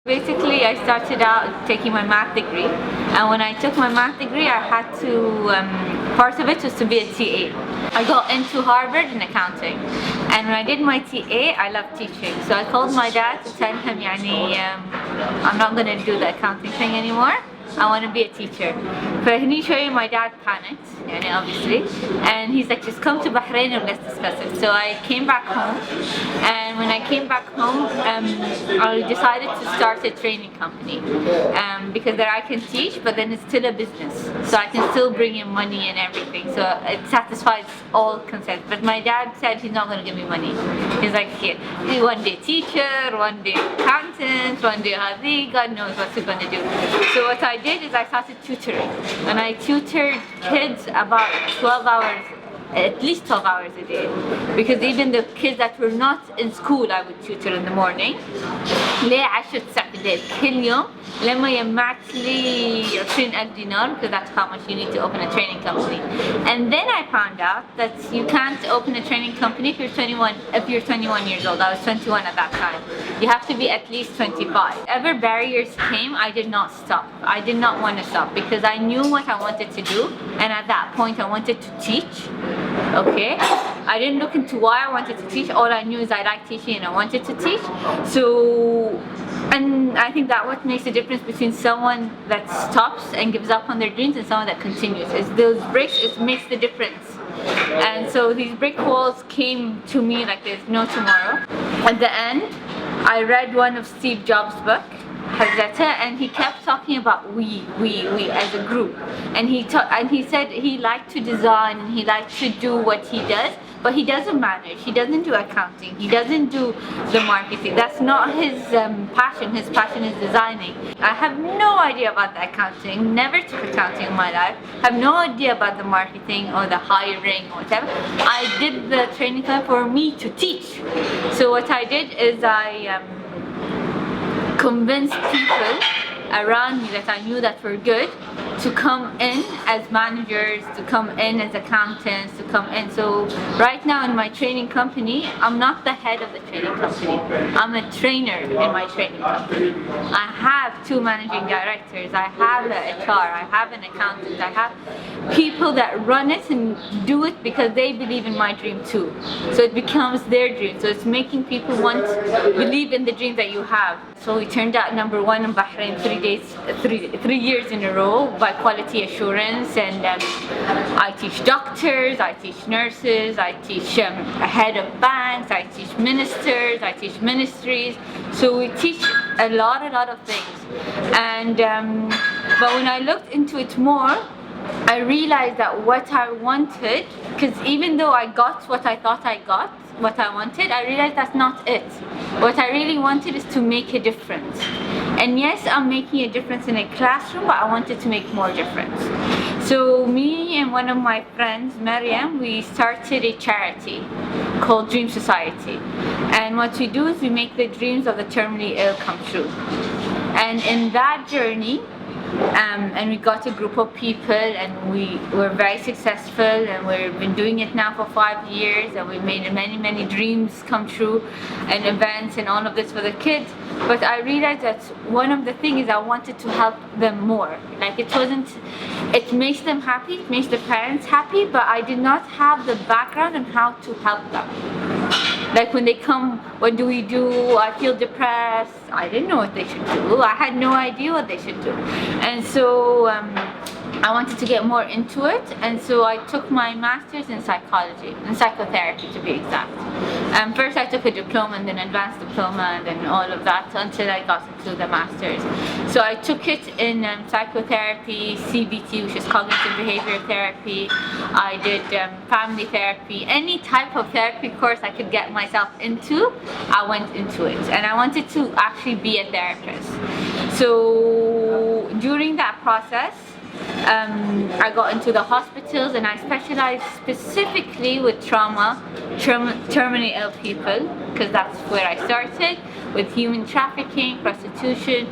Basically, I started out taking my math degree, and when I took my math degree, I had to, part of it was to be a TA. I got into Harvard in accounting, and when I did my TA, I loved teaching. So I called my dad to tell him, I'm not going to do the accounting thing anymore. I want to be a teacher. فهني my dad panicked, obviously, and he's like, just come to Bahrain and let's discuss it. So I came back home, and when I came back home, I decided to start a training company because there I can teach, but then it's still a business, so I can still bring in money and everything. So it satisfies all concerns. But my dad said he's not going to give me money. He's like, here, one day teacher, one day accountant, one day hadi, God knows what he's going to do. So what I did is I started tutoring, and I tutored kids about 12 hours, at least 12 hours a day, because even the kids that were not in school I would tutor in the morning. ليه 10 ساعات بالليل كل يوم لما يجمعت لي 20,000 دينار, because that's how much you need to open a training company. And then I found out that you can't open a training company if you're 21 years old. I was 21 at that time. You have to be at least 25. Whatever barriers came, I did not stop. I did not want to stop because I knew what I wanted to do, and at that point I wanted to teach. Okay, I didn't look into why I wanted to teach. All I knew is I liked teaching and I wanted to teach. So, and I think that what makes the difference between someone that stops and gives up on their dreams and someone that continues is those breaks. It makes the difference. And so these brick walls came to me like there's no tomorrow. At the end, I read one of Steve Jobs' book, حاصلة, and he kept talking about we as a group, and he said he liked to design and he liked to do what he does, but he doesn't manage, he doesn't do accounting, he doesn't do the marketing. That's not his passion. His passion is designing. I have no idea about the accounting, never took accounting in my life, have no idea about the marketing or the hiring or whatever. I did the training camp for me to teach. So what I did is I convinced people around me that I knew that were good to come in as managers, to come in as accountants, to come in. So right now in my training company, I'm not the head of the training company. I'm a trainer in my training company. I have 2 managing directors, I have the HR, I have an accountant, I have people that run it and do it because they believe in my dream too. So it becomes their dream. So it's making people believe in the dream that you have. So we turned out #1 in Bahrain 3 years in a row by quality assurance, and I teach doctors, I teach nurses, I teach head of banks, I teach ministers, I teach ministries. So we teach a lot of things. And but when I looked into it more, I realized that what I wanted, because even though I got what I thought I got, what I wanted, I realized that's not it. What I really wanted is to make a difference. And yes, I'm making a difference in a classroom, but I wanted to make more difference. So me and one of my friends, Maryam, we started a charity called Dream Society. And what we do is we make the dreams of the terminally ill come true. And in that journey, and we got a group of people, and we were very successful, and we've been doing it now for 5 years, and we made many dreams come true, and events and all of this for the kids. But I realized that one of the things is I wanted to help them more. Like it makes them happy, it makes the parents happy, but I did not have the background on how to help them. Like when they come, what do we do? I feel depressed. I didn't know what they should do. I had no idea what they should do. And so I wanted to get more into it, and so I took my master's in psychology, in psychotherapy to be exact. First I took a diploma and then advanced diploma and then all of that until I got into the master's. So I took it in psychotherapy, CBT, which is cognitive behavior therapy. I did family therapy, any type of therapy course I could get myself into, I went into it. And I wanted to actually be a therapist. So during that process, I got into the hospitals and I specialized specifically with terminally ill people, because that's where I started, with human trafficking, prostitution,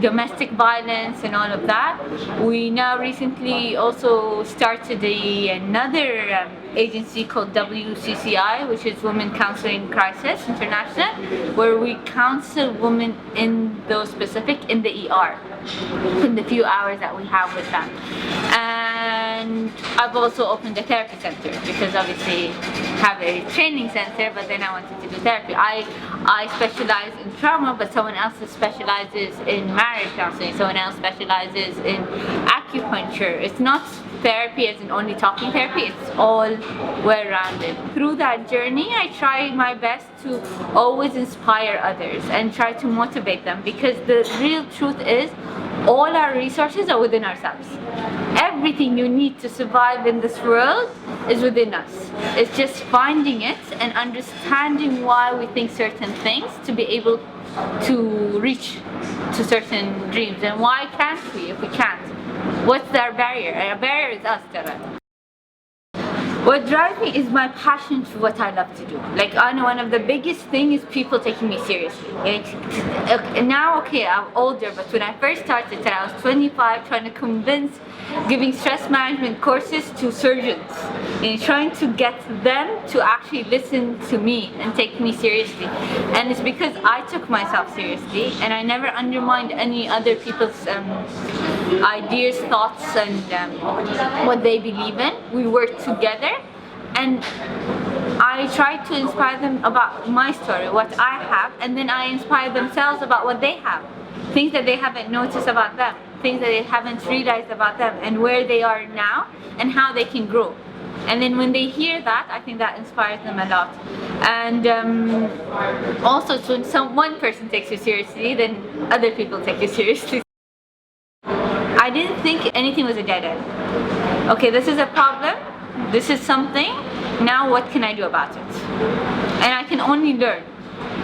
domestic violence and all of that. We now recently also started another agency called WCCI, which is Women Counseling Crisis International, where we counsel women in those specific in the ER, in the few hours that we have with them. And I've also opened a therapy center, because obviously have a training center, but then I wanted to do therapy. I specialize in trauma, but someone else specializes in marriage counseling, someone else specializes in acupuncture. It's not therapy as in only talking therapy, it's all well-rounded. Through that journey, I try my best to always inspire others and try to motivate them, because the real truth is all our resources are within ourselves. Everything you need to survive in this world is within us. It's just finding it and understanding why we think certain things to be able to reach to certain dreams. And why can't we if we can't? What's our barrier? Our barrier is us, Tara. What drives me is my passion for what I love to do. Like, I know one of the biggest things is people taking me seriously. Like, now, okay, I'm older, but when I first started, I was 25, trying to convince, giving stress management courses to surgeons, and trying to get them to actually listen to me and take me seriously. And it's because I took myself seriously, and I never undermined any other people's ideas, thoughts, and what they believe in. We work together, and I try to inspire them about my story, what I have, and then I inspire themselves about what they have, things that they haven't noticed about them, things that they haven't realized about them, and where they are now and how they can grow. And then when they hear that, I think that inspires them a lot. And also, so when one person takes you seriously, then other people take you seriously. I didn't think anything was a dead end. Okay, this is a problem, this is something, now what can I do about it? And I can only learn.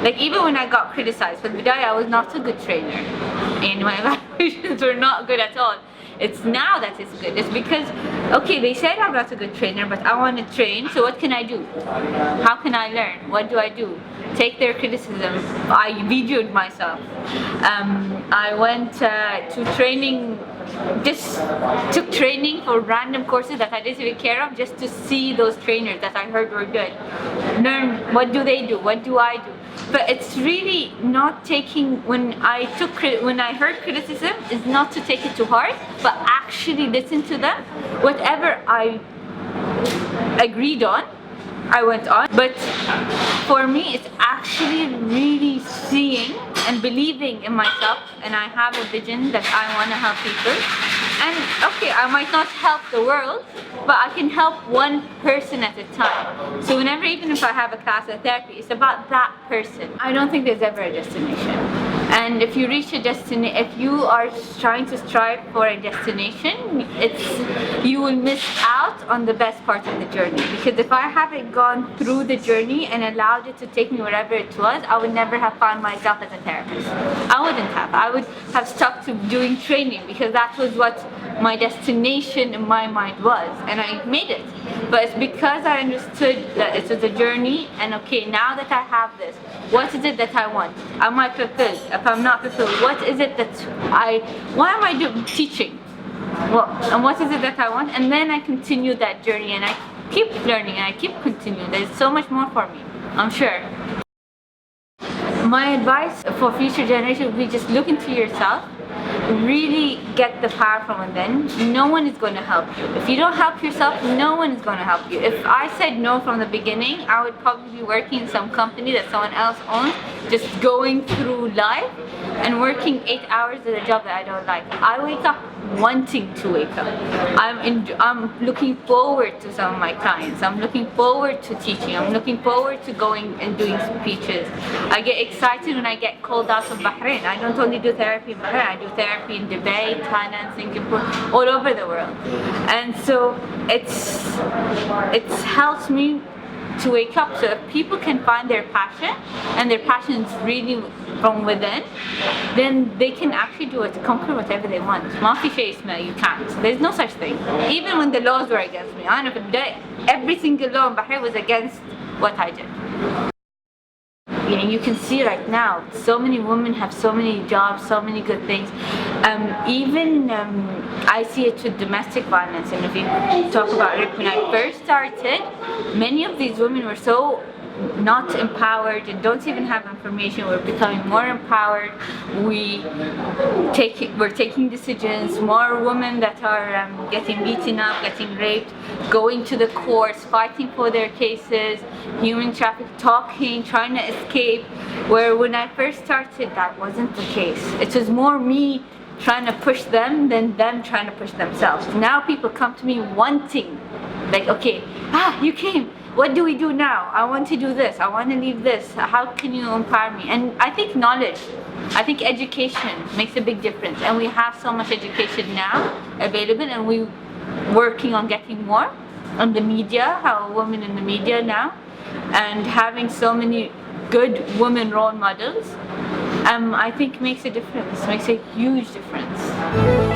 Like, even when I got criticized, with Bidaya, I was not a good trainer, and my evaluations were not good at all. It's now that it's good. It's because, okay, they said I'm not a good trainer, but I want to train, so what can I do? How can I learn? What do I do? Take their criticism. I videoed myself. I went to training, just took training for random courses that I didn't even care of, just to see those trainers that I heard were good. Learn, what do they do? What do I do? But it's really not taking, when I heard criticism, is not to take it to heart, but actually listen to them. Whatever I agreed on, I went on. But for me, it's actually really seeing and believing in myself, and I have a vision that I want to help people. And okay, I might not help the world, but I can help one person at a time. So whenever, even if I have a class of therapy, it's about that person. I don't think there's ever a destination. And if you reach a destination, if you are trying to strive for a destination, you will miss out on the best part of the journey. Because if I haven't gone through the journey and allowed it to take me wherever it was, I would never have found myself as a therapist. I wouldn't have. I would have stuck to doing training, because that was what my destination in my mind was, and I made it. But it's because I understood that it was a journey, and okay, now that I have this, what is it that I want? Am I fulfilled? If I'm not fulfilled, what is it that why am I teaching? Well, and what is it that I want? And then I continue that journey, and I keep learning, and I keep continuing. There's so much more for me, I'm sure. My advice for future generations would be just look into yourself, really get the power from within. No one is going to help you. If you don't help yourself, no one is going to help you. If I said no from the beginning, I would probably be working in some company that someone else owns, just going through life and working 8 hours at a job that I don't like. I wake up wanting to wake up. I'm looking forward to some of my clients. I'm looking forward to teaching. I'm looking forward to going and doing speeches. I get excited when I get called out of Bahrain. I don't only do therapy in Bahrain, I do therapy in Dubai, Thailand, Singapore, all over the world. And so it's helped me to wake up. So if people can find their passion, and their passion is really from within, then they can actually do it, conquer whatever they want. ما في شيء اسمه you can't. There's no such thing. Even when the laws were against me, أنا في البداية every single law in Bahrain was against what I did. You know, you can see right now, so many women have so many jobs, so many good things. I see it with domestic violence, and if you talk about it, when I first started, many of these women were so not empowered and don't even have information. We're becoming more empowered. We're taking decisions. More women that are getting beaten up, getting raped, going to the courts, fighting for their cases, human trafficking, talking, trying to escape. Where when I first started, that wasn't the case. It was more me trying to push them than them trying to push themselves. Now people come to me wanting, like, okay, you came. What do we do now? I want to do this. I want to leave this. How can you empower me? And I think knowledge, I think education makes a big difference. And we have so much education now available, and we're working on getting more on the media, how women in the media now, and having so many good women role models, I think makes a difference, makes a huge difference.